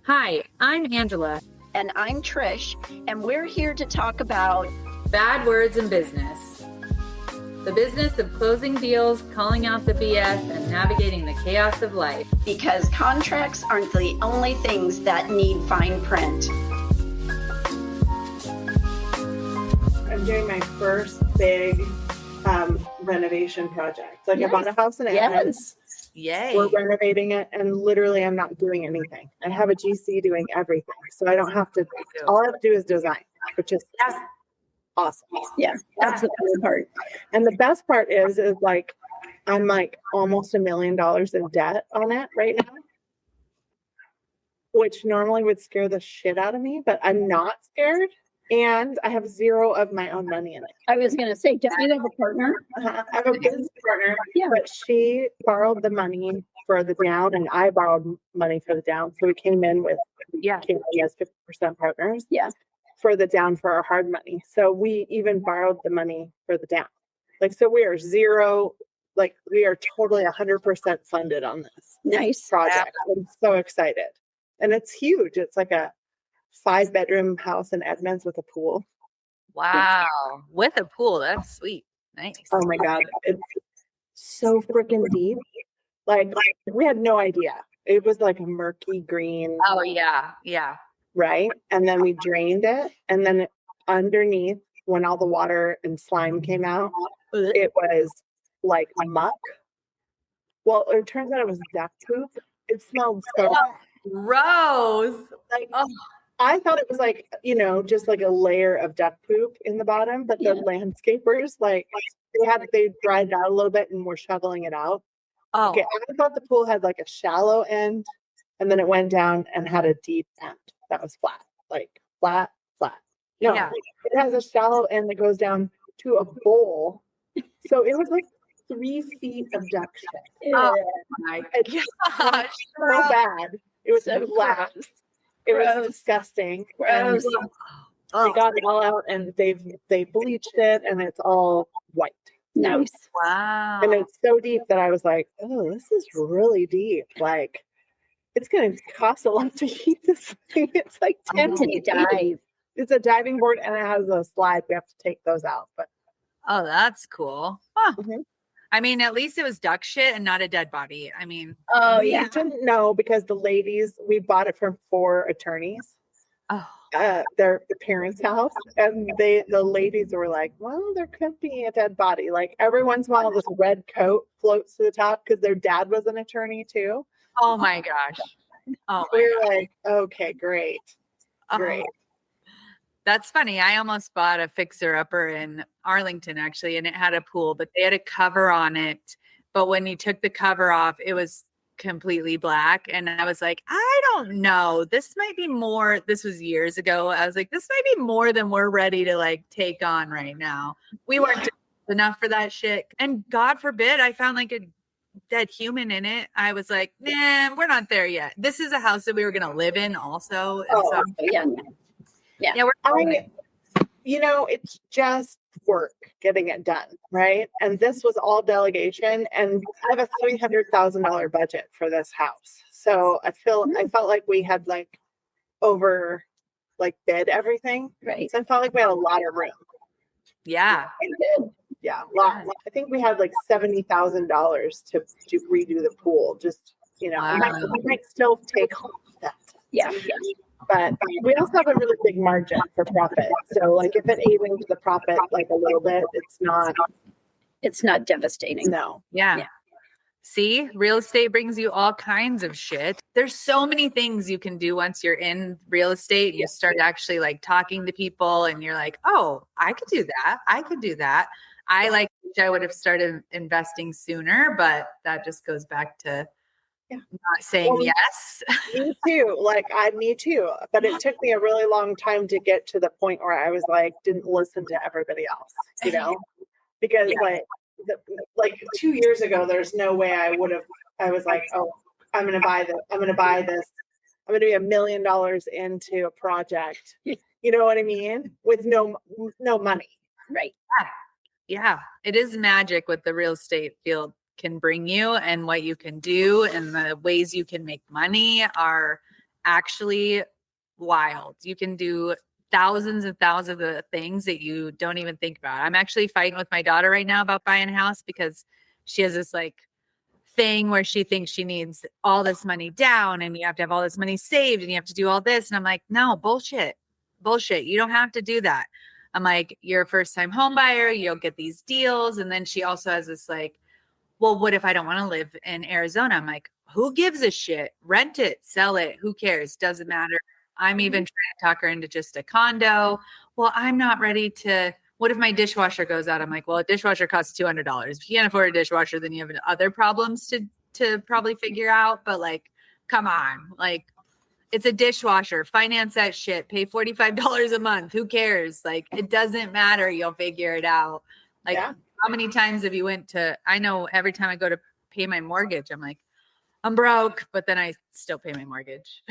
Hi, I'm Angela. And I'm Trish, and we're here to talk about bad words in business. The business of closing deals, calling out the BS, and navigating the chaos of life. Because contracts aren't the only things that need fine print. I'm doing my first big renovation project. Like I bought a house in Athens. Yay. We're renovating it, and literally I'm not doing anything. I have a GC doing everything. So I don't have to, all I have to do is design, which is awesome. Yeah, that's the cool part. And the best part is like, I'm like almost $1 million in debt on it right now, which normally would scare the shit out of me, but I'm not scared. And I have zero of my own money in it. I was going to say, don't you have a partner? I have a business partner, Yeah. but she borrowed the money for the down and I borrowed money for the down. So we came in as 50% partners for the down for our hard money. So we even borrowed the money for the down. Like, so we are zero, like we are totally 100% funded on this Nice project. I'm so excited. And it's huge. It's like a 5-bedroom house in Edmonds with a pool. Wow. With a pool. That's sweet. Nice. Oh my God. It's so freaking deep. Like we had no idea. It was like a murky green. Oh, yeah. Yeah. Right. And then we drained it. And then underneath, when all the water and slime came out, it was like muck. Well, it turns out it was duck poop. It smelled so gross. like, I thought it was like, just like a layer of duck poop in the bottom, but the landscapers, like they dried it out a little bit and were shoveling it out. Oh, okay. I thought the pool had like a shallow end and then it went down and had a deep end that was flat, like flat. No, it has a shallow end that goes down to a bowl. So it was like 3 feet of duck shit. oh my gosh. So bad. It was So black. It was disgusting. Gross. They got it all out and they bleached it and it's all white. Nice. Wow. And it's so deep that I was like, oh, this is really deep. Like it's going to cost a lot to heat this thing. It's like 10 to dive. It's a diving board and it has a slide. We have to take those out. But oh, that's cool. Huh. Mm-hmm. I mean, at least it was duck shit and not a dead body. I mean, we didn't know because the ladies, we bought it from 4 attorneys. Oh, the parents' house, and the ladies were like, well, there could be a dead body. Like every once in a while, this red coat floats to the top because their dad was an attorney too. oh my gosh. Oh, we were like, okay, great. Oh, that's funny. I almost bought a fixer-upper in Arlington, actually, and it had a pool, but they had a cover on it. But when you took the cover off, it was completely black. And I was like, I don't know. This might be more. This was years ago. I was like, this might be more than we're ready to like take on right now. We weren't enough for that shit. And God forbid, I found like a dead human in it. I was like, nah, we're not there yet. This is a house that we were going to live in also. And so, Yeah. It's just work getting it done, right? And this was all delegation, and I have a $300,000 budget for this house. So I felt like we had like over bid everything, right? So I felt like we had a lot of room. Yeah, yeah, lots. I think we had like $70,000 to redo the pool. Just wow. we might still take home that. Yeah. But we also have a really big margin for profit. So like if it ate into the profit like a little bit, it's not devastating. No. Yeah. See, real estate brings you all kinds of shit. There's so many things you can do once you're in real estate. You start actually like talking to people and you're like, oh, I could do that. I could do that. I would have started investing sooner, but that just goes back to not saying yes. Me too. Me too. But it took me a really long time to get to the point where I was like, didn't listen to everybody else, because like 2 years ago, there's no way I was like, oh, I'm going to buy this. I'm going to buy this. I'm going to be $1 million into a project. You know what I mean? With no money. Right. Yeah. It is magic what the real estate field can bring you, and what you can do and the ways you can make money are actually wild. You can do thousands and thousands of things that you don't even think about. I'm actually fighting with my daughter right now about buying a house because she has this like thing where she thinks she needs all this money down and you have to have all this money saved and you have to do all this. And I'm like, no, bullshit. You don't have to do that. I'm like, you're a first time home buyer. You'll get these deals. And then she also has this like, well, what if I don't want to live in Arizona? I'm like, who gives a shit? Rent it, sell it. Who cares? Doesn't matter. I'm even trying to talk her into just a condo. Well, I'm not ready to. What if my dishwasher goes out? I'm like, well, a dishwasher costs $200. If you can't afford a dishwasher, then you have other problems to probably figure out. But like, come on, like, it's a dishwasher. Finance that shit. Pay $45 a month. Who cares? Like, it doesn't matter. You'll figure it out. Like, how many times have you went to? I know every time I go to pay my mortgage, I'm like, I'm broke, but then I still pay my mortgage.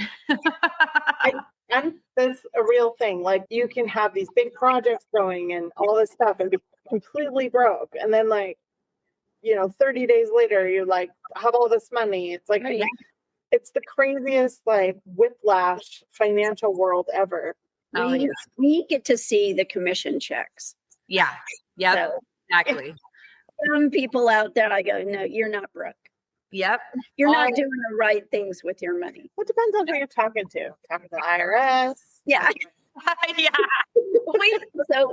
And that's a real thing. Like you can have these big projects going and all this stuff and be completely broke. And then 30 days later, you like have all this money. It's like, it's the craziest like whiplash financial world ever. We get to see the commission checks. Yeah. Yeah. So, exactly. Some people out there, I go, no, you're not broke. Yep. You're not doing the right things with your money. Well, it depends on who you're talking to. Talking to the IRS. Yeah. Yeah.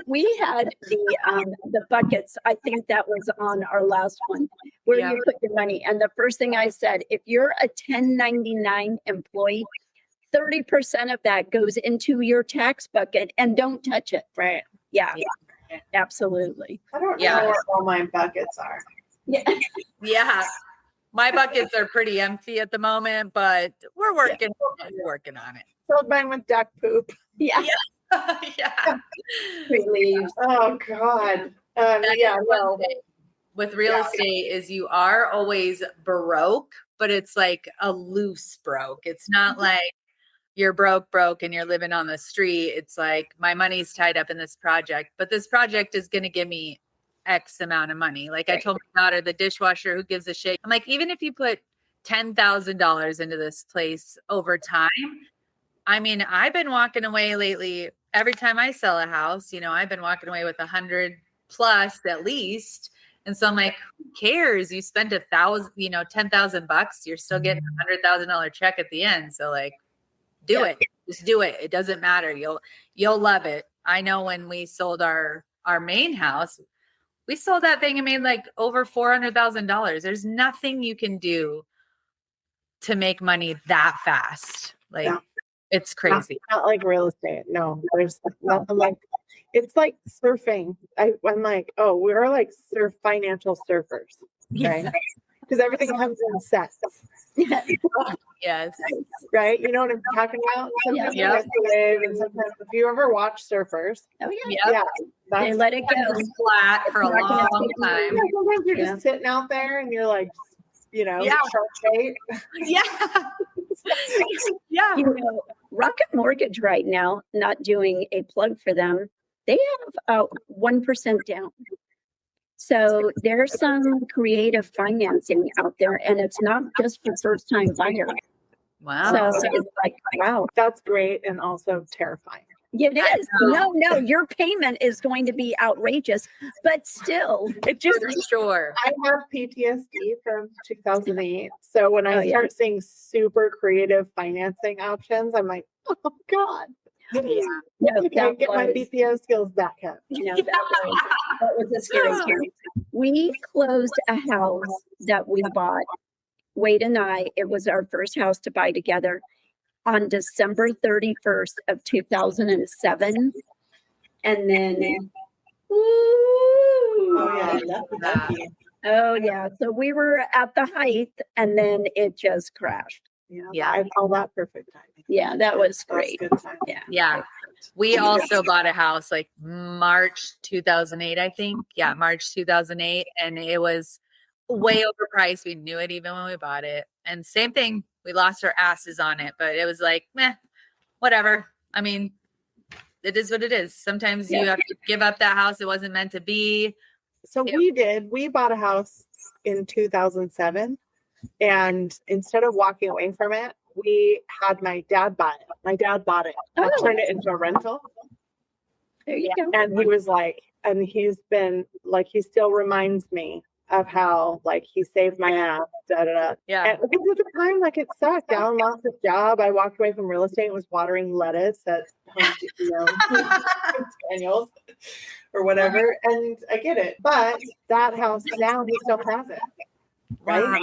we had the buckets. I think that was on our last one where you put your money. And the first thing I said, if you're a 1099 employee, 30% of that goes into your tax bucket and don't touch it. Right. Yeah. Absolutely. I don't know what all my buckets are. Yeah. Yeah. My buckets are pretty empty at the moment, but we're working on it. Filled mine with duck poop. Yeah. Yeah. Leaves. Oh God. With real estate is you are always broke, but it's like a loose broke. It's not like you're broke and you're living on the street. It's like my money's tied up in this project, but this project is going to give me X amount of money. Like I told my daughter, the dishwasher, who gives a shit? I'm like, even if you put $10,000 into this place over time, I mean, I've been walking away lately. Every time I sell a house, I've been walking away with 100 plus at least. And so I'm like, who cares? You spent $10,000, you're still getting $100,000 check at the end. So like, do it. Just do it. It doesn't matter. You'll love it. I know when we sold our main house, we sold that thing and made like over $400,000. There's nothing you can do to make money that fast. Like it's crazy. Not like real estate. No, there's nothing like. It's like surfing. I'm like, oh, we're like financial surfers, right? Because everything comes in sets. Yes. Right. You know what I'm talking about? Sometimes you have to wave, and sometimes if you ever watch surfers, They let it go flat for a long time. Sometimes you're just sitting out there and you're like, shark bait. Yeah. Yeah. Rocket Mortgage right now, not doing a plug for them, they have 1% down. So there's some creative financing out there, and it's not just for first-time buyers. Wow. So it's like, wow. That's great and also terrifying. It is. No, your payment is going to be outrageous, but still. It just, for sure. I have PTSD from 2008. So when I start seeing super creative financing options, I'm like, oh God. I can't get my BPO skills back up. That was a scary time. We closed a house that we bought, Wade and I. It was our first house to buy together on December 31st of 2007. And then, so we were at the height and then it just crashed. Yeah, I call that perfect timing. Yeah, that was great. Good time. Yeah. We also bought a house like March 2008, I think. Yeah, March 2008. And it was way overpriced. We knew it even when we bought it. And same thing, we lost our asses on it, but it was like, whatever. I mean, it is what it is. Sometimes you have to give up that house. It wasn't meant to be. So we bought a house in 2007. And instead of walking away from it, we had my dad buy it. My dad bought it and Oh. turned it into a rental. There you go. And he was like, and he's been like, he still reminds me of how like he saved my ass. Da, da, da. Yeah. And because at the time, like it sucked. Alan lost his job. I walked away from real estate and was watering lettuce at Daniels or whatever. And I get it. But that house now he still has it. Right. Wow.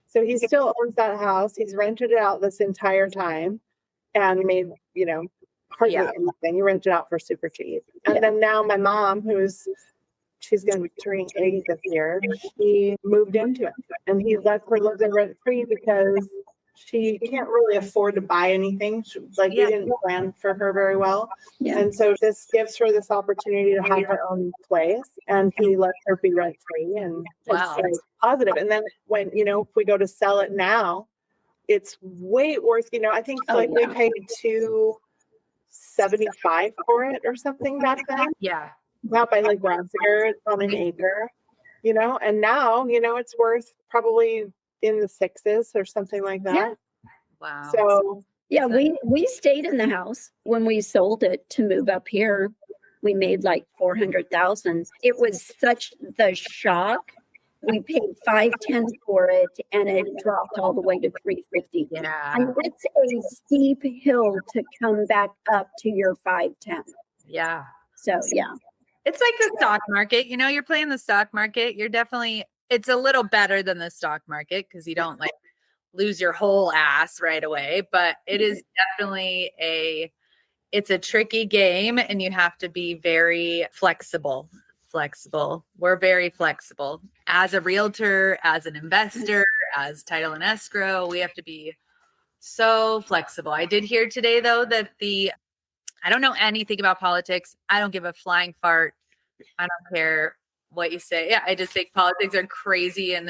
So he still owns that house. He's rented it out this entire time and made, hardly anything. He rented it out for super cheap. And then now my mom, she's going to be turning 80 this year, she moved into it. And he lets her live there rent free because she can't really afford to buy anything. We didn't plan for her very well. Yeah. And so this gives her this opportunity to have her own place. And he lets her be rent free. And Wow. it's like positive. And then when, if we go to sell it now, it's way worth, I think we paid $275 for it or something back then. Yeah. Not by like Bronziger, it's on an acre, and now, it's worth probably in the sixes or something like that. Yeah. Wow. So Yeah, we stayed in the house when we sold it to move up here. We made like 400,000. It was such the shock. We paid 510 for it, and it dropped all the way to 350. Yeah. And it's a steep hill to come back up to your 510. Yeah. So yeah, It's like the stock market. You're playing the stock market. It's a little better than the stock market because you don't like lose your whole ass right away. But it is definitely it's a tricky game and you have to be very flexible. We're very flexible as a realtor, as an investor, as title and escrow. We have to be so flexible. I did hear today though that I don't know anything about politics. I don't give a flying fart. I don't care what you say. Yeah, I just think politics are crazy and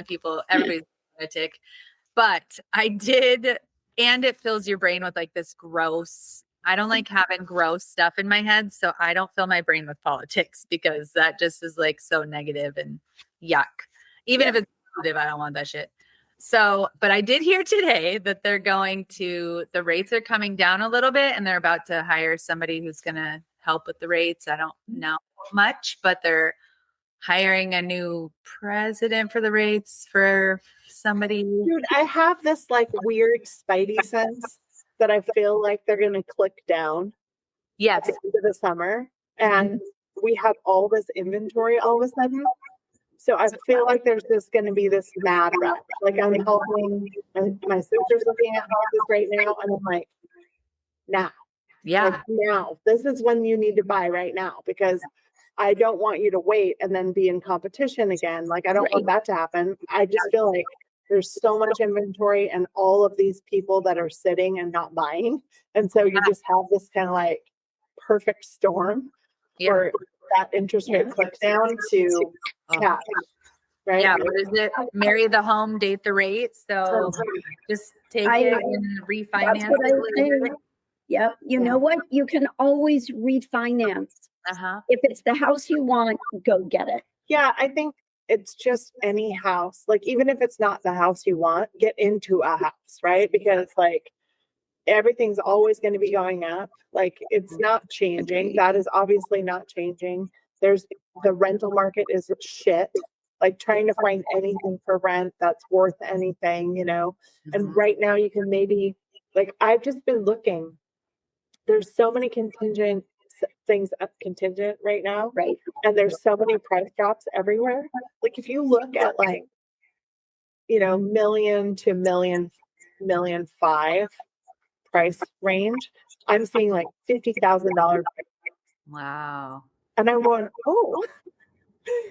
everybody's politic. But I did, and it fills your brain with like this gross. I don't like having gross stuff in my head. So I don't fill my brain with politics because that just is like so negative and yuck. Even if it's positive, I don't want that shit. So, but I did hear today that the rates are coming down a little bit and they're about to hire somebody who's going to help with the rates. I don't know much, but they're hiring a new president for the rates for somebody. dude, I have this like weird spidey sense that I feel like they're going to click down Yes. at the end of the summer. And we have all this inventory all of a sudden. So I feel like there's just going to be this mad rush. Like I'm helping my sister's looking at houses right now. And I'm like, now. Yeah. Like, now. This is when you need to buy right now because I don't want you to wait and then be in competition again. Like I don't want that to happen. I just feel like there's so much inventory and all of these people that are sitting and not buying. And so you just have this kind of like perfect storm where that interest rate clicks down to cash. Right? Yeah. What is it? Marry the home, date the rate. So just take it and refinance. that's what I do. Yep. You know what? You can always refinance. Uh-huh. If it's the house you want, go get it. Yeah, I think it's just any house. Like even if it's not the house you want, get into a house, right? Because like everything's always going to be going up. Like it's not changing. That is obviously not changing. The rental market is shit. Like trying to find anything for rent that's worth anything, And right now you can maybe like I've just been looking. There's so many contingent things up contingent right now. Right. And there's so many price drops everywhere. Like if you look at like, million to million five price range, I'm seeing like $50,000. Wow. And I'm going, oh,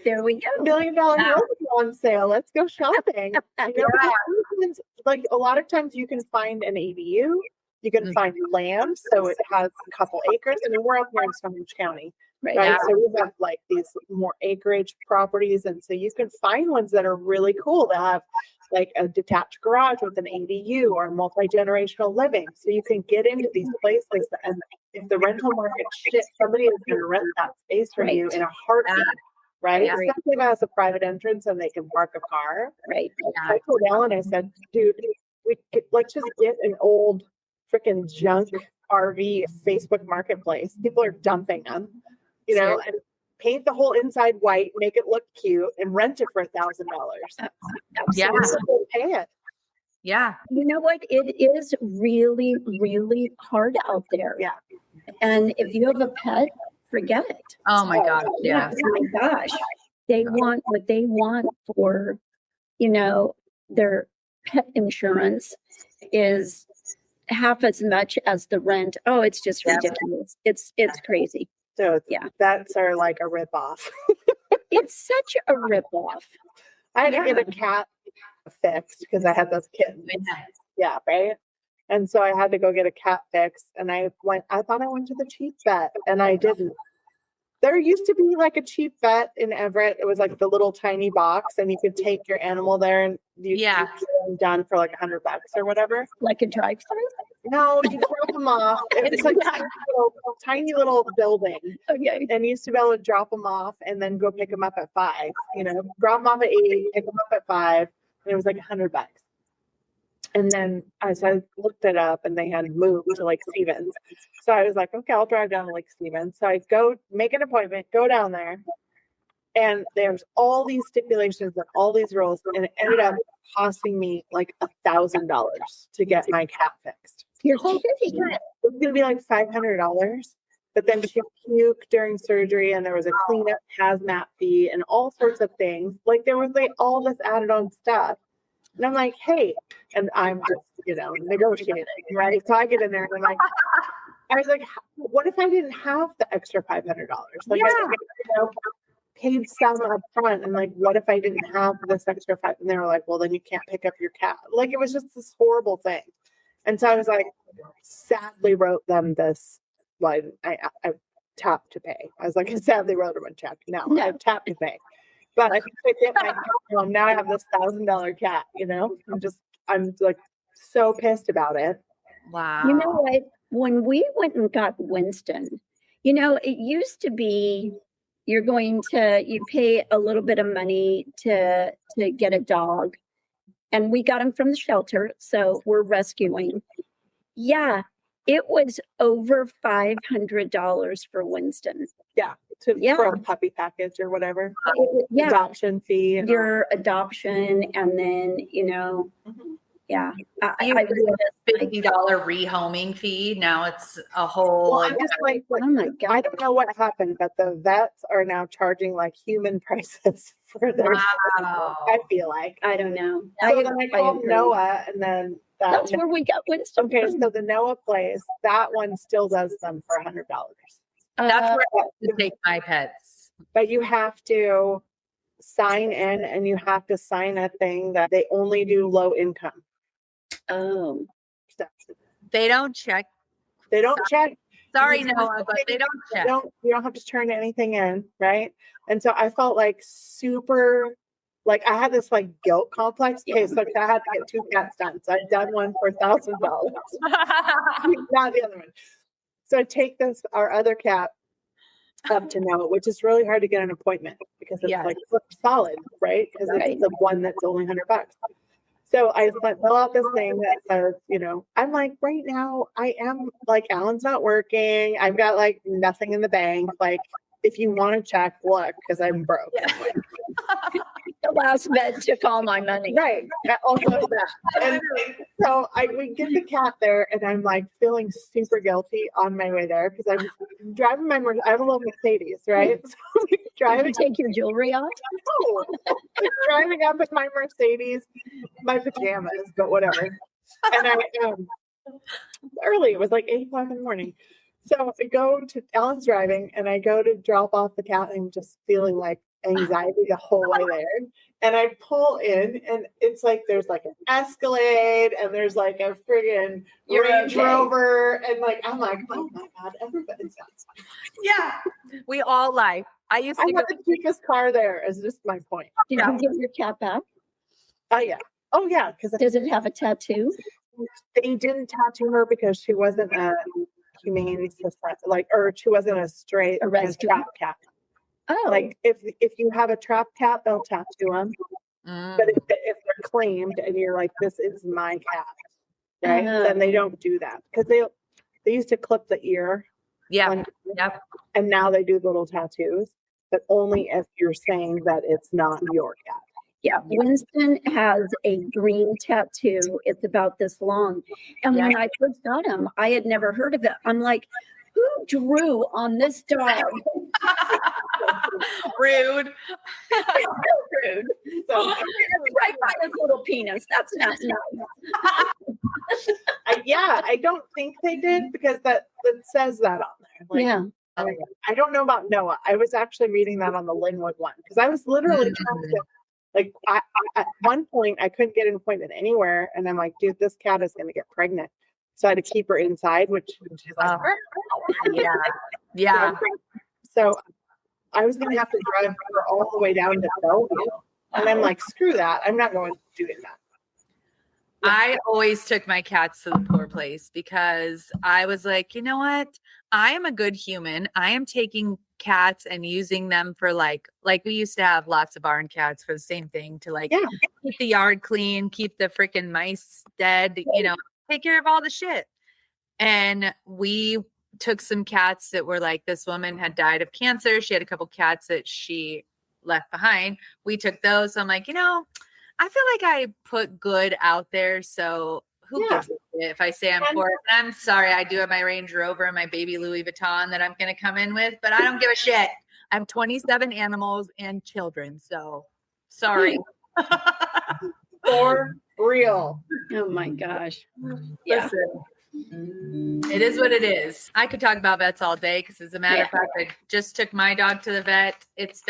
There we go. $1 million house on sale. Let's go shopping. Because like a lot of times you can find an ADU. You can find land, so it has a couple acres. I mean, we're up here in Stonehenge County, right? Yeah. So we have like these more acreage properties, and so you can find ones that are really cool that have like a detached garage with an ADU or multi-generational living. So you can get into these places, and if the rental market shit, somebody is going to rent that space for you in a heartbeat, right? Yeah. Especially if it has a private entrance and they can park a car. Right. I told Alan, I said, dude, let's just get an old freaking junk RV Facebook marketplace. People are dumping them, and paint the whole inside white, make it look cute, and rent it for $1,000. Yeah. Pay it. Yeah. You know what? It is really, really hard out there. Yeah. And if you have a pet, forget it. Oh my gosh. Yeah. My gosh. They want what they want for, their pet insurance is half as much as the rent. Oh, it's just ridiculous. It's crazy. So Yeah. that's our like a ripoff. It's such a ripoff. I had to get a cat fixed because I had those kittens. Yeah, right. And so I had to go get a cat fixed, and I thought I went to the cheap vet, and I didn't. There used to be like a cheap vet in Everett. It was like the little tiny box, and you could take your animal there and you get them done for like $100 or whatever. Like a drive-through? No, you drop them off. It's like a tiny little building. Okay. And you used to be able to drop them off and then go pick them up at 5. Drop them off at 8, pick them up at 5, and it was like $100. And then I looked it up, and they had moved to Lake Stevens. So I was like, okay, I'll drive down to Lake Stevens. So I go make an appointment, go down there, and there's all these stipulations and all these rules, and it ended up costing me like $1,000 to get my cat fixed. You're kidding. It was gonna be like $500, but then she puked during surgery, and there was a cleanup hazmat fee and all sorts of things. Like there was like all this added on stuff. And I'm like, hey, and I'm just, negotiating, right? So I get in there and I was like, what if I didn't have the extra $500? Like, I paid some up front, and like, what if I didn't have this extra $500? And they were like, well, then you can't pick up your cat. Like, it was just this horrible thing. And so I was like, sadly wrote them this. Well, I tapped to pay. I was like, I sadly wrote them a check. No, I tapped to pay. But I get my cat home. Now I have this $1,000 cat, I'm like so pissed about it. Wow. You know what? When we went and got Winston, it used to be you pay a little bit of money to get a dog, and we got him from the shelter. So we're rescuing. Yeah. It was over $500 for Winston. Yeah. For a puppy package or whatever. Yeah. Adoption fee. Your adoption, and then, yeah. I $50 rehoming fee. Now it's a whole. Well, I'm just like, oh my God. I don't know what happened, but the vets are now charging like human prices for their Wow. I feel like. I don't know. So then I called agree. Noah, and then That's where we got Winston. okay, so the Noah place, that one still does them for $100. That's where I have to take my pets. But you have to sign in, and you have to sign a thing that they only do low income stuff. They don't check. They don't check. Sorry, Noah, but they don't check. You don't have to turn anything in, right? And so I felt like super, like I had this like guilt complex. Okay, so I had to get 2 cats done. So I've done one for $1,000, not the other one. So I take our other cat up to Noah, which is really hard to get an appointment because it's like solid, right? Because it's the one that's only $100. So I fill out this thing that says, I'm like, right now I am like, Alan's not working. I've got like nothing in the bank. Like, if you want to check, look, because I'm broke. Yeah. The last vet took all my money. Right. Also that. And so we get the cat there, and I'm like feeling super guilty on my way there because I'm driving I have a little Mercedes, right? So Did you take your jewelry off? No. Driving up with my Mercedes, my pajamas, but whatever. And I early, it was like 8:00 in the morning. So I go to Alan's driving, and I go to drop off the cat, and I'm just feeling like anxiety the whole way there. And I pull in, and it's like there's like an Escalade, and there's like a friggin' Range Rover, and like I'm like, oh my God, everybody's got something. Yeah, we all lie. I used to I have the cheapest car there. Is just my point. Did you give your cat back? Oh yeah, because Does it have a tattoo? they didn't tattoo her because she wasn't a humane society, or she wasn't a straight trap cat. Oh, like if you have a trap cat, they'll tattoo them. But if they're claimed and you're like, this is my cat, right? Uh-huh. Then they don't do that because they used to clip the ear. Yeah. Yep. And now they do little tattoos, but only if you're saying that it's not your cat. Yeah, Winston has a green tattoo. It's about this long. And when I first got him, I had never heard of it. I'm like, who drew on this dog? Rude. Rude. So Right by his little penis. That's not nice. I don't think they did because that says that on there. Like, Yeah. I don't know about Noah. I was actually reading that on the Linwood one because I was literally trying to, like, I at one point I couldn't get an appointment anywhere, and I'm like, dude, this cat is going to get pregnant, so I had to keep her inside, which is like, Yeah. So I was going to have to drive her all the way down to Bellevue, and I'm like, screw that, I'm not going to do that. I always took my cats to the poor place because I was like, you know what? I am a good human. I am taking cats and using them for like we used to have lots of barn cats for the same thing to keep the yard clean, keep the freaking mice dead, take care of all the shit. And we took some cats that were like, this woman had died of cancer. She had a couple cats that she left behind. We took those. So I'm like, I feel like I put good out there. So who gives a shit if I say I'm poor? I'm sorry. I do have my Range Rover and my baby Louis Vuitton that I'm going to come in with, but I don't give a shit. I have 27 animals and children. So sorry. For real. Oh my gosh. Yeah. Listen, it is what it is. I could talk about vets all day because as a matter of fact, I just took my dog to the vet. It's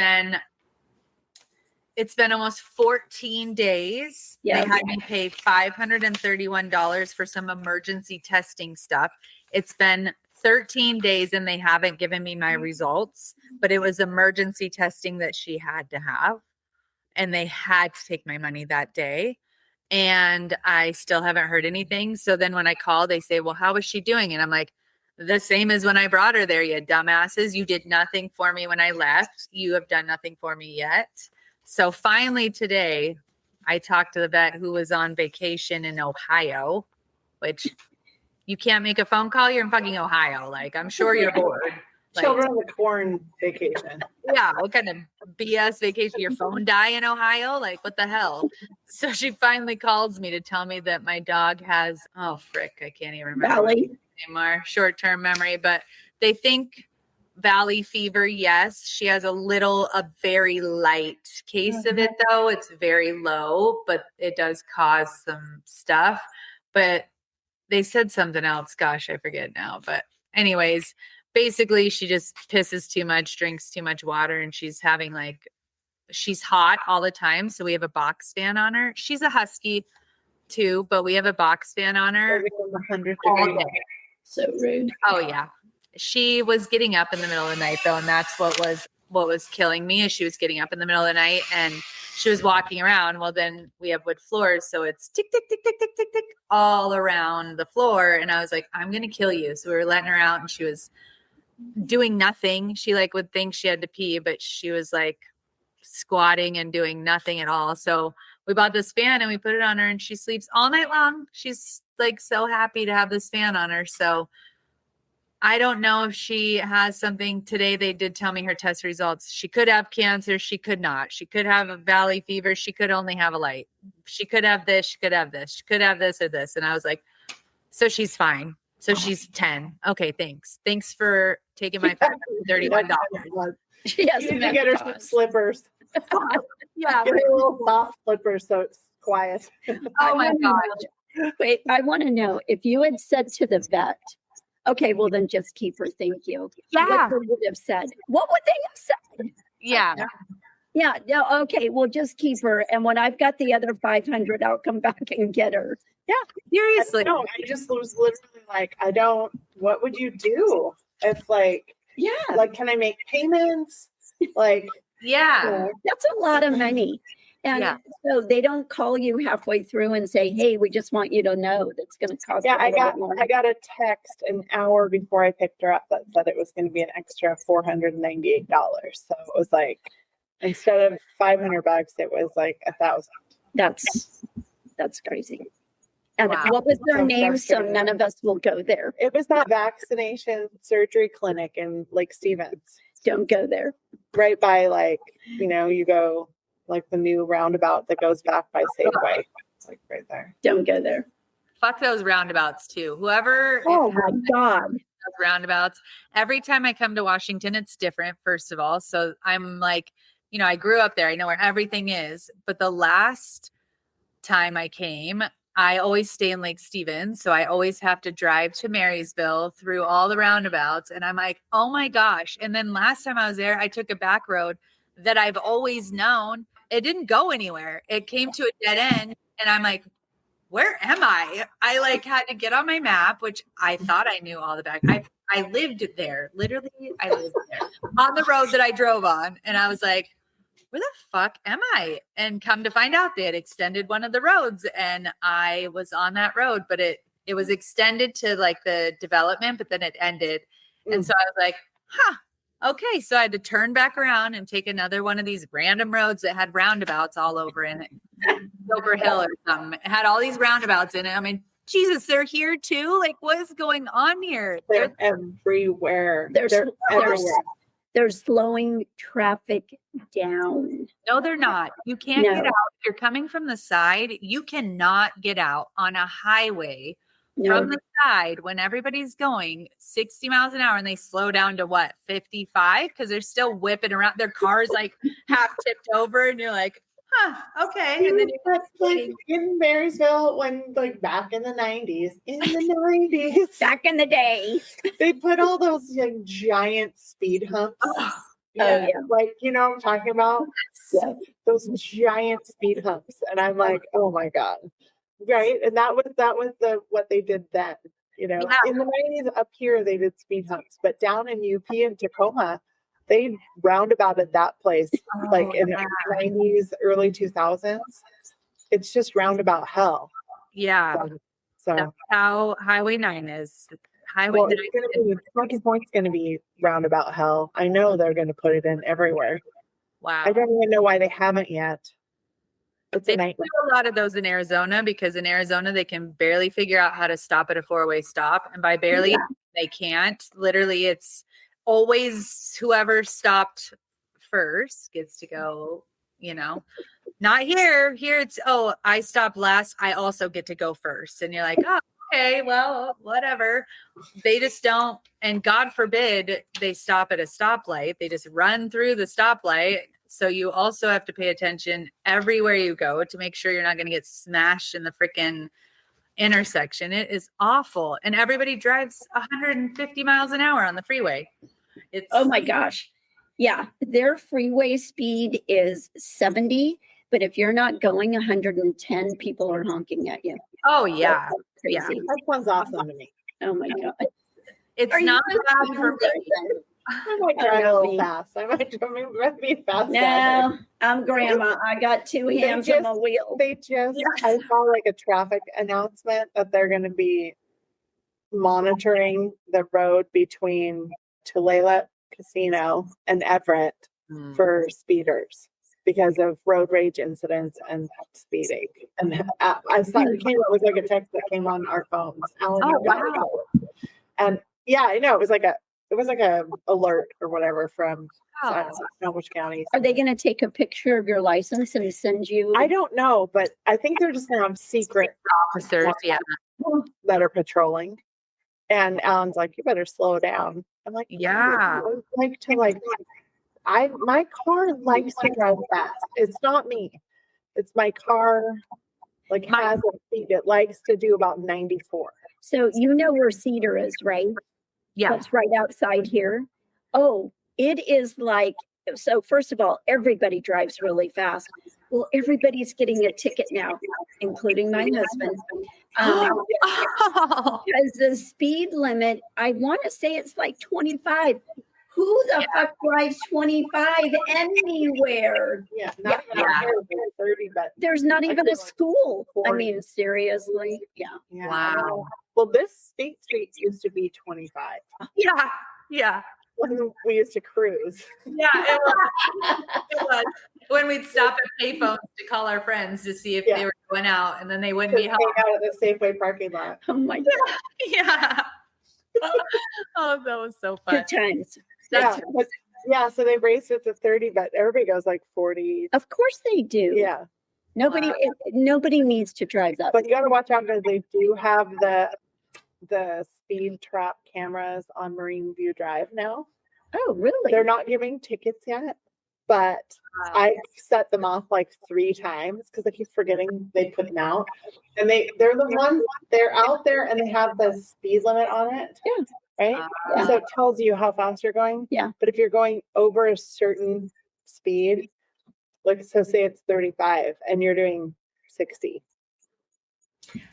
been almost 14 days. Yeah. They had me pay $531 for some emergency testing stuff. It's been 13 days and they haven't given me my results, but it was emergency testing that she had to have. And they had to take my money that day. And I still haven't heard anything. So then when I call, they say, well, how was she doing? And I'm like, the same as when I brought her there, you dumbasses. You did nothing for me when I left. You have done nothing for me yet. So finally today, I talked to the vet who was on vacation in Ohio, which you can't make a phone call. You're in fucking Ohio. Like, I'm sure you're bored. Children of the Corn vacation. Yeah, what kind of BS vacation? Your phone die in Ohio? Like, what the hell? So she finally calls me to tell me that my dog has, oh, frick, I can't even remember Valley anymore. Short-term memory, but they think valley fever. Yes, she has a very light case of it, though. It's very low, but it does cause some stuff. But they said something else. Gosh, I forget now. But anyways, basically, she just pisses too much, drinks too much water, and she's hot all the time. So we have a box fan on her. She's a husky too, but we have a box fan on her. All day. So rude. Oh yeah. She was getting up in the middle of the night though, and that's what was killing me is she was getting up in the middle of the night and she was walking around. Well, then we have wood floors, so it's tick, tick, tick, tick, tick, tick, tick all around the floor. And I was like, I'm gonna kill you. So we were letting her out and she was doing nothing. She would think she had to pee, but she was like squatting and doing nothing at all. So we bought this fan and we put it on her and she sleeps all night long. She's like so happy to have this fan on her. So I don't know if she has something. Today they did tell me her test results. She could have cancer. She could not. She could have a valley fever. She could only have a light. She could have this. She could have this. She could have this or this. And I was like, so she's fine. So she's 10. Okay, thanks. Thanks for taking my $531. She has to get her some slippers. Yeah, get her little soft slippers so it's quiet. Oh my God. Wait, I want to know if you had said to the vet, okay, well then just keep her. Thank you. Yeah. What would have said? What would they have said? Yeah. Yeah. No. Okay. Well, just keep her. And when I've got the other 500, I'll come back and get her. Yeah. Seriously. No, I just was literally like, what would you do? If like, can I make payments? Like, yeah. That's a lot of money. And so they don't call you halfway through and say, hey, we just want you to know that's going to cost. Yeah, I got a text an hour before I picked her up that said it was going to be an extra $498. So it was like, instead of $500, it was like $1,000. That's That's crazy. And Wow. what was their So name? So frustrating. none of us will go there. It was that vaccination surgery clinic in Lake Stevens, Don't go there. right by like, you go like the new roundabout that goes back by Safeway. It's like right there. Don't go there. Fuck those roundabouts too. Whoever Oh had my God. those roundabouts, every time I come to Washington, it's different, first of all. So I'm like, I grew up there. I know where everything is. But the last time I came, I always stay in Lake Stevens. So I always have to drive to Marysville through all the roundabouts. And I'm like, oh my gosh. And then last time I was there, I took a back road that I've always known. It didn't go anywhere. It came to a dead end. And I'm like, where am I? I like had to get on my map, which I thought I knew all the back. I lived there. Literally, I lived there on the road that I drove on. And I was like, where the fuck am I? And come to find out they had extended one of the roads and I was on that road, but it was extended to like the development, but then it ended. And so I was like, okay. So I had to turn back around and take another one of these random roads that had roundabouts all over in it. Silver Hill or something. It had all these roundabouts in it. I mean, Jesus, they're here too. Like, what is going on here? They're everywhere. They're everywhere. They're slowing traffic down. No, they're not. You can't No. get out. If you're coming from the side, you cannot get out on a highway from the side when everybody's going 60 miles an hour and they slow down to what, 55? Because they're still whipping around. Their car's like half tipped over and you're like, okay. And then That's like in Marysville when like back in the 90s, Back in the day. they put all those like giant speed humps. Yeah. Like, what I'm talking about? Yeah. Those giant speed humps. And I'm like, oh my God. Right. And that was what they did then. In the 90s up here, they did speed humps, but down in UP and Tacoma, they roundabouted that place like in the 90s, early 2000s. It's just roundabout hell. Yeah. So that's how Highway 9 is. Highway 9 Smoky Point's going to be roundabout hell. I know they're going to put it in everywhere. Wow. I don't even know why they haven't yet. It's They a do nightmare. a lot of those in Arizona because in Arizona they can barely figure out how to stop at a 4-way stop. And by barely, they can't. Literally, it's always whoever stopped first gets to go, not here. Here it's, I stopped last. I also get to go first. And you're like, oh, okay, well, whatever. They just don't. And God forbid they stop at a stoplight. They just run through the stoplight. So you also have to pay attention everywhere you go to make sure you're not going to get smashed in the freaking intersection. It is awful. And everybody drives 150 miles an hour on the freeway. Oh my gosh. Yeah. Their freeway speed is 70, but if you're not going 110, people are honking at you. Oh yeah. That's crazy. That sounds awesome to me. Oh my God. It's Are you not a bad for me. person? I might drive a little fast. I might be fast. No, I'm grandma. I got two hands on the wheel. I saw like a traffic announcement that they're going to be monitoring the road between Tulalip Casino and Everett for speeders because of road rage incidents and speeding. And I saw it was like a text that came on our phones. Alan, wow. And yeah, I know it was like a alert or whatever from Snohomish County. Are they going to take a picture of your license and send you? I don't know, but I think they're just going to have secret officers, that are patrolling. And Alan's like, you better slow down. I'm like, yeah. My car likes to drive fast. It's not me. It's my car. Has a speed. It likes to do about 94. So you know where Cedar is, right? Yeah. That's right outside here. Oh, it is like, so first of all, everybody drives really fast. Well, everybody's getting a ticket now, including my husband. Because the speed limit, I want to say it's like 25. Who the fuck drives 25 anywhere? Yeah, not even 30, but there's not even a school. 40. I mean, seriously. Yeah. Wow. Well, this State Street used to be 25. Yeah. when we used to cruise. Yeah, it was. It was. When we'd stop at payphones to call our friends to see if they were going out, and then they wouldn't be Just home. hang out at the Safeway parking lot. Oh my God. Yeah. Oh, that was so fun. Good times. Yeah, so they raised it to 30, but everybody goes like 40. Of course they do. Yeah. Nobody needs to drive that. But you got to watch out because they do have the speed trap cameras on Marine View Drive now. Oh, really? They're not giving tickets yet, but I set them off like 3 times because I keep forgetting they put them out. And they're the ones, they're out there and they have the speed limit on it. Yeah. Right? Yeah. So it tells you how fast you're going. Yeah. But if you're going over a certain speed, like so say it's 35 and you're doing 60.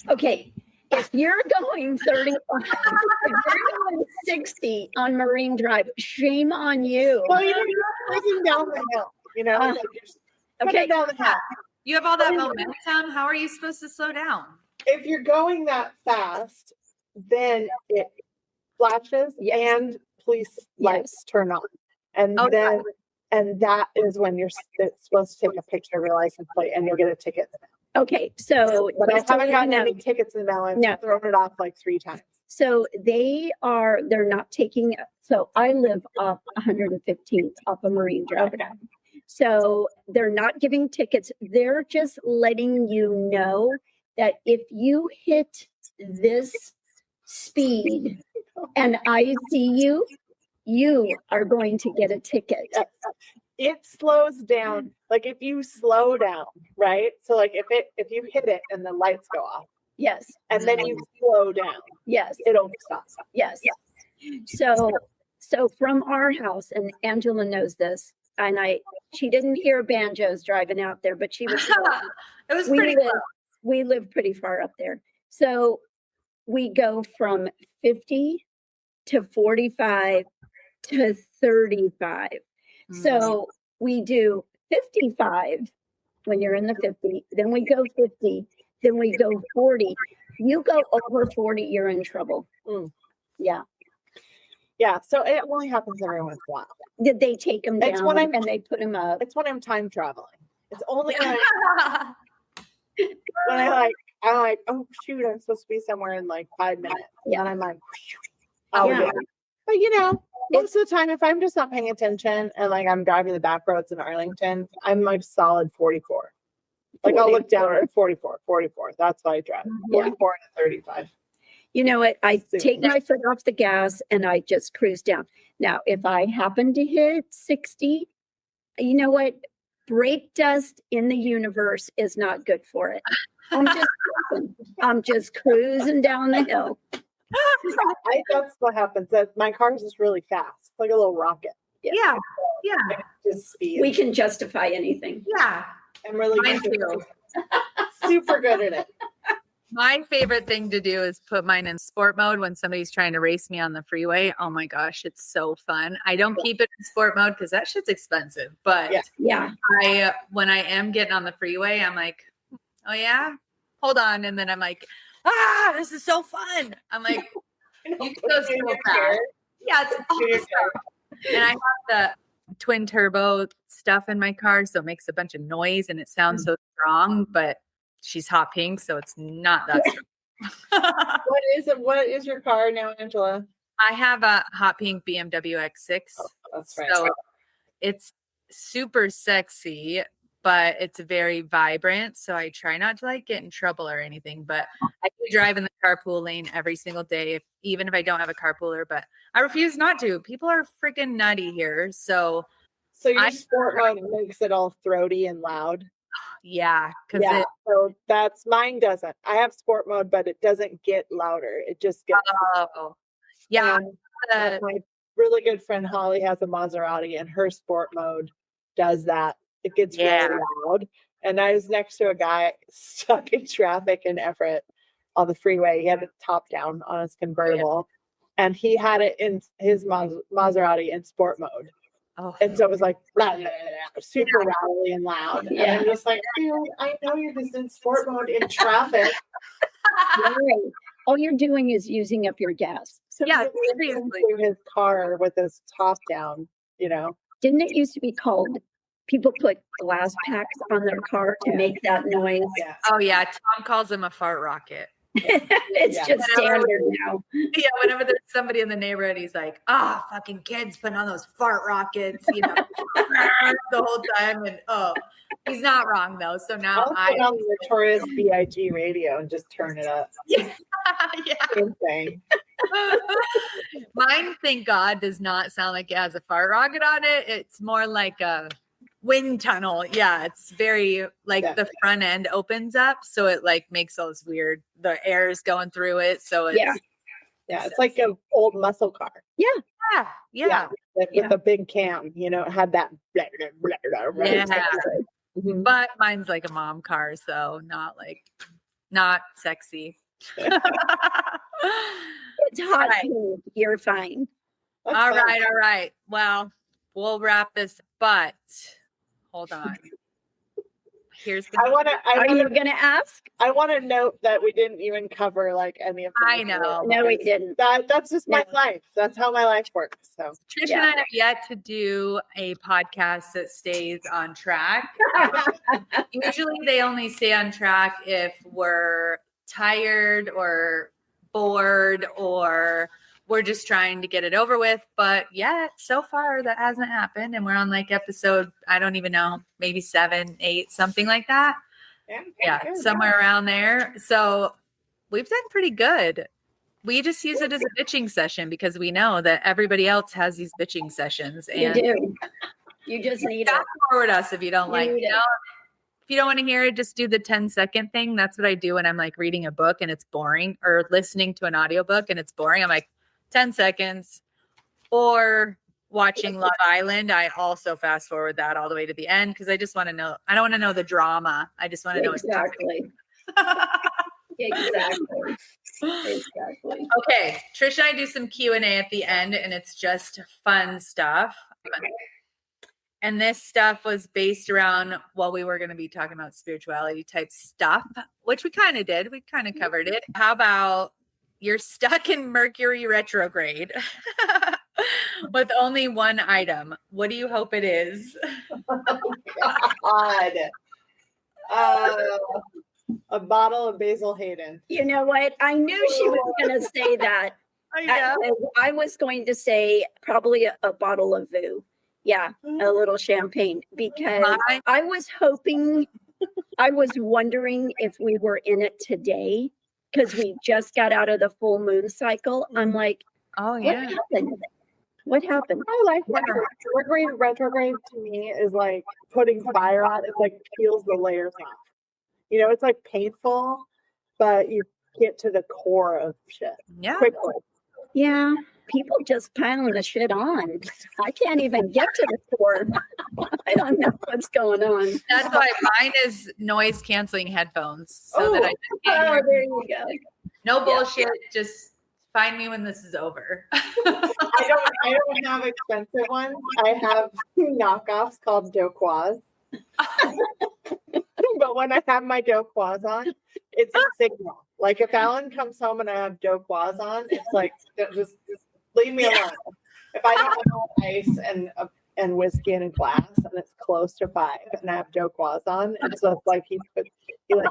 Okay. If you're going 35, if you're going 60 on Marine Drive, shame on you. Well, you're cruising down the hill, you know? Like you're Okay. down the hill. You have all that momentum. How are you supposed to slow down? If you're going that fast, then it flashes and police lights turn on. And then and that is when you're supposed to take a picture of your license plate and you'll get a ticket. Okay, so But I haven't gotten any tickets in the mail. I've thrown it off like 3 times. So they're not taking, so I live off 115th off of Marine Drive. Okay. So they're not giving tickets. They're just letting you know that if you hit this speed and I see you, you are going to get a ticket. It slows down. Like if you slow down, right? So like if you hit it and the lights go off. Yes. And then you slow down. Yes. It'll stop. Yes. So from our house, and Angela knows this, and she didn't hear banjos driving out there, but she was. It was pretty close. We live pretty far up there. So we go from 50 to 45 to 35. So we do 55 when you're in the 50, then we go 50, then we go 40. You go over 40, you're in trouble. Yeah. Yeah. So it only happens every once in a while. Did they take them It's down when I'm- and they put them up? It's when I'm time traveling. It's only when I'm like, oh shoot, I'm supposed to be somewhere in like 5 minutes. Yeah. And I'm like, oh Yeah. yeah. But you know, most of the time, if I'm just not paying attention and like I'm driving the back roads in Arlington, I'm like solid 44. Like I'll look down at 44. That's why I drive. 44 to 35. You know what? I take my foot off the gas and I just cruise down. Now, if I happen to hit 60, you know what? Brake dust in the universe is not good for it. I'm just cruising down the hill. That's what happens. That my car's just really fast, like a little rocket. Yeah. Just speed. We can justify anything. Yeah. I'm really Mine good. too. Super good at it. My favorite thing to do is put mine in sport mode when somebody's trying to race me on the freeway. Oh my gosh, it's so fun. I don't keep it in sport mode because that shit's expensive. But Yeah. when I am getting on the freeway, I'm like, oh yeah, hold on. And then I'm like, this is so fun. I'm like, you can go so fast. Yeah, it's awesome. And I have the twin turbo stuff in my car, so it makes a bunch of noise and it sounds so strong, but she's hot pink, so it's not that strong. What is your car now, Angela? I have a hot pink BMW X6. Oh, that's right. So it's super sexy, but it's very vibrant. So I try not to like get in trouble or anything, but I do drive in the carpool lane every single day, even if I don't have a carpooler, but I refuse not to. People are freaking nutty here. So your sport mode makes it all throaty and loud. Yeah. So that's mine doesn't. I have sport mode, but it doesn't get louder. It just gets. Yeah. My really good friend Holly has a Maserati, and her sport mode does that. It gets really loud. And I was next to a guy stuck in traffic in Everett on the freeway. He had it top down on his convertible, and he had it in his Maserati in sport mode. Oh. And so it was like blah, blah, blah, super rattly and loud. And I'm just like, dude, I know you're just in sport mode in traffic. Right. All you're doing is using up your gas. Yeah, Somebody seriously. into his car with his top down, you know. Didn't it used to be called, people put glass packs on their car to make that noise? Yeah. Oh yeah, Tom calls him a fart rocket. It's Yeah. just standard now. Yeah, whenever there's somebody in the neighborhood, he's like, fucking kids putting on those fart rockets, you know, the whole time. And he's not wrong though. So now I'll put on the Notorious B.I.G. radio and just turn it up. yeah. Same thing. Mine, thank God, does not sound like it has a fart rocket on it. It's more like a wind tunnel. Yeah, it's very like the front end opens up, so it like makes those weird. The air is going through it, so it's it's like an old muscle car. yeah. Like with a big cam, you know, it had that. Blah, blah, blah, blah, Yeah. Mhm. But mine's like a mom car, so not sexy. It's hot. Pink. You're fine. That's All fun. right. Well, we'll wrap this, but hold on. Here's the Are you going to ask? I want to note that we didn't even cover like any of the I know. No, we didn't. That's just my life. That's how my life works. So Trish and I have yet to do a podcast that stays on track. Usually they only stay on track if we're tired or bored or we're just trying to get it over with. But yeah, so far that hasn't happened. And we're on like episode, I don't even know, maybe 7, 8, something like that. Yeah, somewhere around there. So we've done pretty good. We just use it as a bitching session because we know that everybody else has these bitching sessions. And You do. You just need fast it. forward us if you don't like, need it. if you don't want to hear it, just do the 10-second thing. That's what I do when I'm like reading a book and it's boring, or listening to an audiobook and it's boring. I'm like 10 seconds. Or watching Love Island, I also fast forward that all the way to the end because I just want to know. I don't want to know the drama. I just want to know Exactly. Exactly. Exactly. Okay, Trish and I do some Q&A at the end, and it's just fun stuff. And this stuff was based around, well, we were going to be talking about spirituality type stuff, which we kind of did. We kind of covered it. How about you're stuck in Mercury retrograde with only one item? What do you hope it is? God. A bottle of Basil Hayden. You know what? I knew she was going to say that. I was going to say probably a bottle of Voo. Yeah, a little champagne, because I was wondering if we were in it today because we just got out of the full moon cycle. I'm like, oh yeah, what happened? I like Mercury retrograde to me is like putting fire on. It like peels the layers off. You know, it's like painful, but you get to the core of shit quickly. Yeah, people just piling the shit on. I can't even get to the core. I don't know what's going on. That's why mine is noise canceling headphones, so that I just can't hear. There you go. No bullshit. Just find me when this is over. I don't have expensive ones. I have knockoffs called Doquois. But when I have my Doquois on, it's a signal. Like if Alan comes home and I have Doquois on, it's like just leave me alone. If I don't have ice and whiskey in a glass and it's close to 5 and I have Doquois on, it's just like he like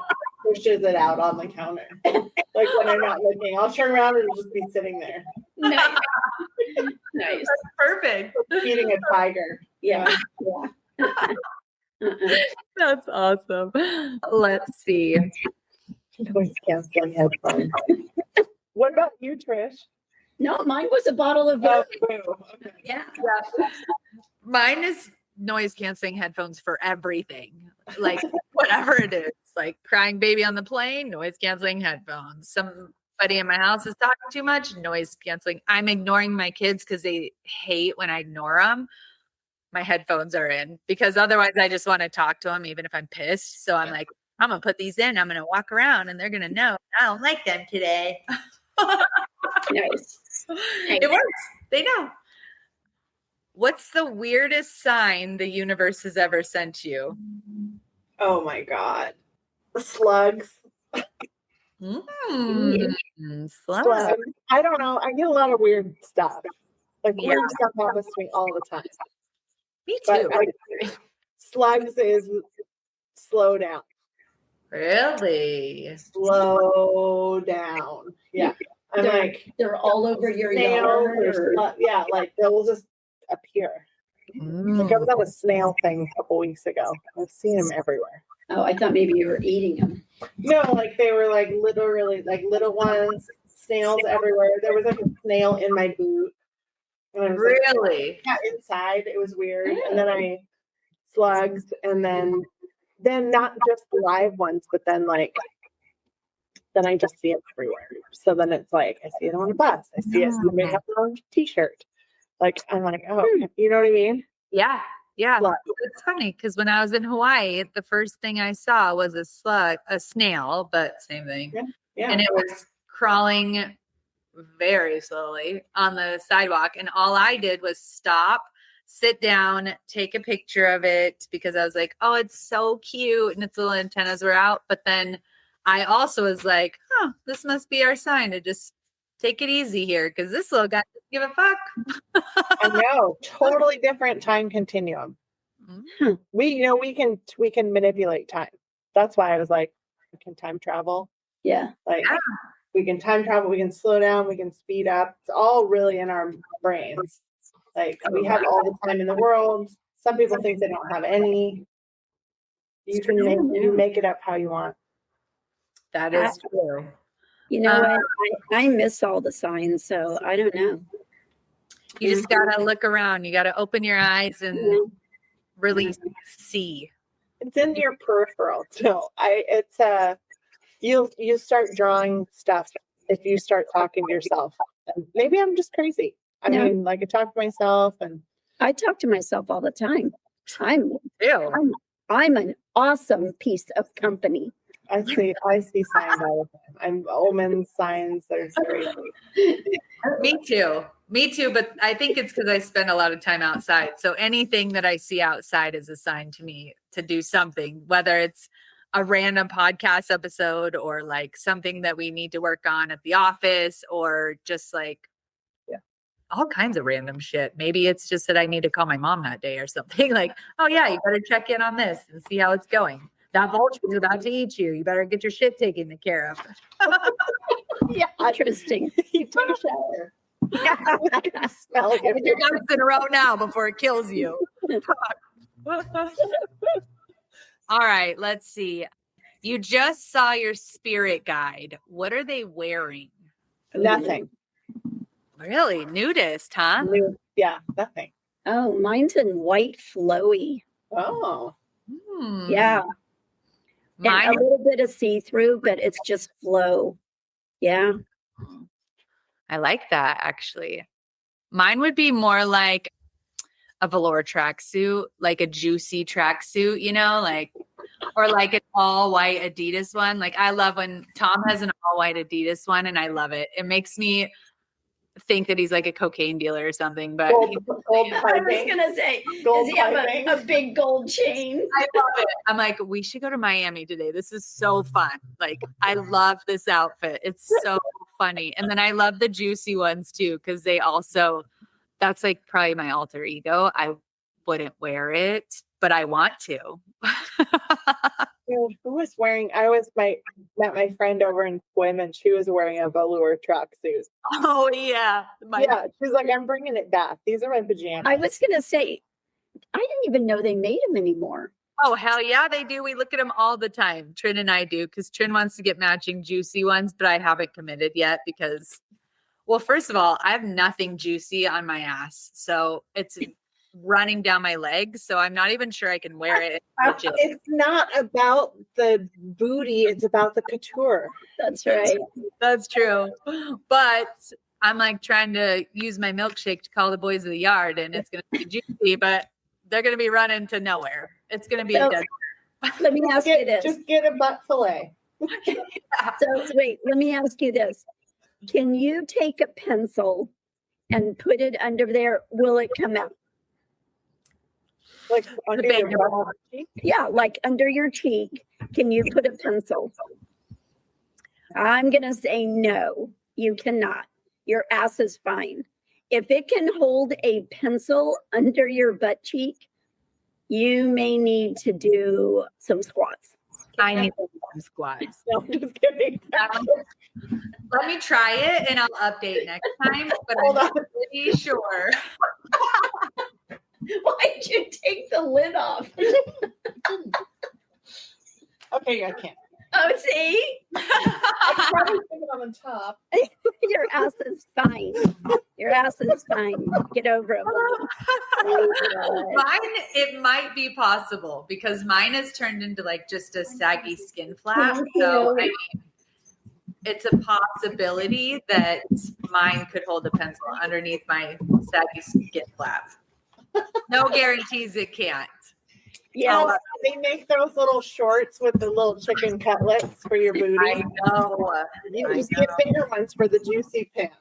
pushes it out on the counter. Like when I'm not looking, I'll turn around and it'll just be sitting there. Nice. Nice. That's perfect. Feeding a tiger. Yeah. That's awesome. Let's see. Noise canceling headphones. What about you, Trish? No, mine was a bottle of Voo. Okay. Yeah. Mine is noise canceling headphones for everything. Like whatever it is. Like crying baby on the plane, noise canceling headphones. Somebody in my house is talking too much, noise canceling. I'm ignoring my kids because they hate when I ignore them. My headphones are in because otherwise I just want to talk to them even if I'm pissed. So I'm like, I'm going to put these in. I'm going to walk around and they're going to know I don't like them today. Nice. It works. They know. What's the weirdest sign the universe has ever sent you? Oh my God. Slugs. Slug. Slug. I don't know. I get a lot of weird stuff. Like Yeah. weird stuff happens to me all the time. Me But too. slugs is slow down. Really? Slow down. Yeah. I'm like, They're all over your snails yard. or yeah, like they'll just appear. Like I was on a snail thing a couple weeks ago. I've seen them everywhere. Oh, I thought maybe you were eating them. No, like they were like literally like little ones, snails everywhere. There was like a snail in my boot. And I was like, Really? yeah, inside. It was weird. And then slugs, and then not just live ones, but then I just see it everywhere. So then it's like I see it on a bus. I see it. Somebody has it on a t-shirt. Like I'm like, oh, you know what I mean? Yeah. Yeah. Slug. It's funny because when I was in Hawaii, the first thing I saw was a snail, but same thing. Yeah. And it was crawling very slowly on the sidewalk. And all I did was stop, sit down, take a picture of it because I was like, oh, it's so cute. And its little antennas were out. But then I also was like, this must be our sign to just take it easy here because this little guy doesn't give a fuck. I know. Totally different time continuum. We can manipulate time. That's why I was like, we can time travel. Yeah. Like we can time travel, we can slow down, we can speed up. It's all really in our brains. Like we have all the time in the world. Some people think they don't have any. You make it up how you want. That is true. You know what? I miss all the signs, so I don't know. You just gotta look around. You gotta open your eyes and really see. It's in your peripheral too. You start drawing stuff if you start talking to yourself. And maybe I'm just crazy. I mean, like I talk to myself and I talk to myself all the time. I'm Ew. an awesome piece of company. I see signs all the time. I'm omen signs. There's Me too. But I think it's because I spend a lot of time outside. So anything that I see outside is a sign to me to do something, whether it's a random podcast episode or like something that we need to work on at the office or just like all kinds of random shit. Maybe it's just that I need to call my mom that day or something like, oh yeah, you better check in on this and see how it's going. That vulture is about to eat you. You better get your shit taken care of. Yeah, interesting. You take a shower. Yeah. Smell like Get your ducks in a row now before it kills you. All right, let's see. You just saw your spirit guide. What are they wearing? Nothing. Really? Nudist, huh? Yeah, nothing. Oh, mine's in white flowy. Oh. Yeah. Mine, And a little bit of see-through, but it's just flow. Yeah. I like that actually. Mine would be more like a velour tracksuit, like a juicy tracksuit, or like an all white Adidas one. Like I love when Tom has an all white Adidas one and I love it. It makes me think that he's like a cocaine dealer or something, but Gold I was going to say, does he have a big gold chain? I love it. I'm like, we should go to Miami today. This is so fun. Like, I love this outfit. It's so funny. And then I love the juicy ones too, because that's like probably my alter ego. I wouldn't wear it, but I want to. Who was wearing? Met my friend over in Swim, and she was wearing a velour tracksuit. Oh yeah, she's like, I'm bringing it back. These are my pajamas. I was going to say, I didn't even know they made them anymore. Oh hell yeah, they do. We look at them all the time. Trin and I do, because Trin wants to get matching juicy ones, but I haven't committed yet because, well, first of all, I have nothing juicy on my ass, so it's running down my legs, so I'm not even sure I can wear it. It's not about the booty, it's about the couture. That's right. That's true. But I'm like trying to use my milkshake to call the boys of the yard, and it's going to be juicy, but they're going to be running to nowhere. It's going to be a dead. Let me ask you this. Just get a butt fillet. So wait, let me ask you this. Can you take a pencil and put it under there? Will it come out? Like under your cheek? Yeah, like under your cheek. Can you put a pencil? I'm going to say no, you cannot. Your ass is fine. If it can hold a pencil under your butt cheek, you may need to do some squats. I need to do some squats. No, I'm just kidding. Let me try it and I'll update next time, but Hold I'm on. pretty sure. Why'd you take the lid off? Okay, I can't. Oh, see? I can probably stick it on the top. Your ass is fine. Your ass is fine. Get over it. Mine, it might be possible because mine has turned into like just a saggy skin flap. So I mean, it's a possibility that mine could hold a pencil underneath my saggy skin flap. No guarantees it can't. Yeah. Oh, they make those little shorts with the little chicken cutlets for your booty. I know. You just get bigger ones for the juicy pants.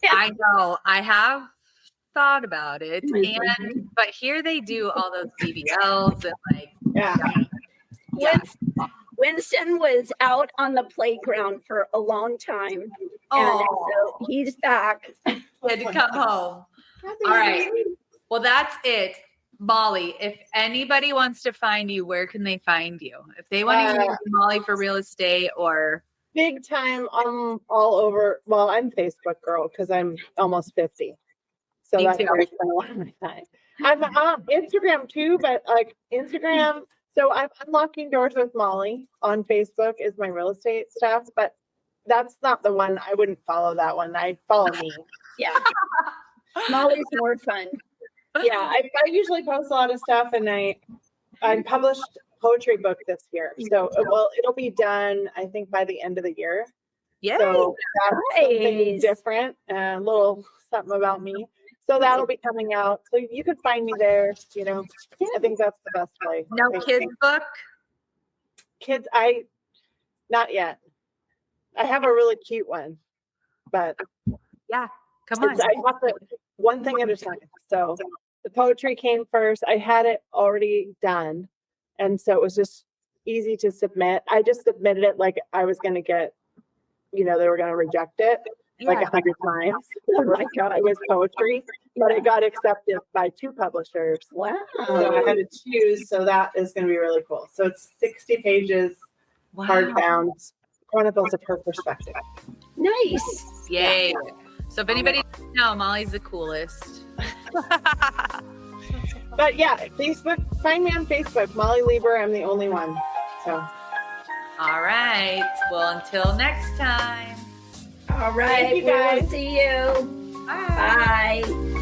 I know. I have thought about it, and but here they do all those BBLs and like Yeah. Winston was out on the playground for a long time. And oh, so he's back. he had to come home. All right. Well, that's it. Molly, if anybody wants to find you, where can they find you? If they want to use Molly for real estate or Big time. I'm all over. Well, I'm Facebook girl because I'm almost 50. So Me that's too. where I spend a lot of my time. I'm on Instagram too, but like Instagram. So I'm unlocking doors with Molly on Facebook is my real estate stuff, but that's not the one. I wouldn't follow that one. I'd follow me. Yeah. Molly's more fun. Yeah, I usually post a lot of stuff, and I published a poetry book this year. So it'll be done, I think, by the end of the year. yeah. So that's something Nice. different, a little something about me. So that'll be coming out. So you can find me there. You know, I think that's the best way. No kids book. Kids, not yet. I have a really cute one, but Yeah, come on. I have to one thing at a time. So the poetry came first. I had it already done, and so it was just easy to submit. I just submitted it like I was going to get, they were going to reject it like 100 times. Oh my God, it was poetry, but it got accepted by 2 publishers. Wow. So I had to choose. So that is going to be really cool. So it's 60 pages, hardbound, chronicles of her perspective. Nice. Yay. So if anybody doesn't know, Molly's the coolest. But yeah, Facebook, find me on Facebook, Molly Leber. I'm the only one. So. All right. Well, until next time. All right. Thank you, guys. We'll see you. Bye. Bye.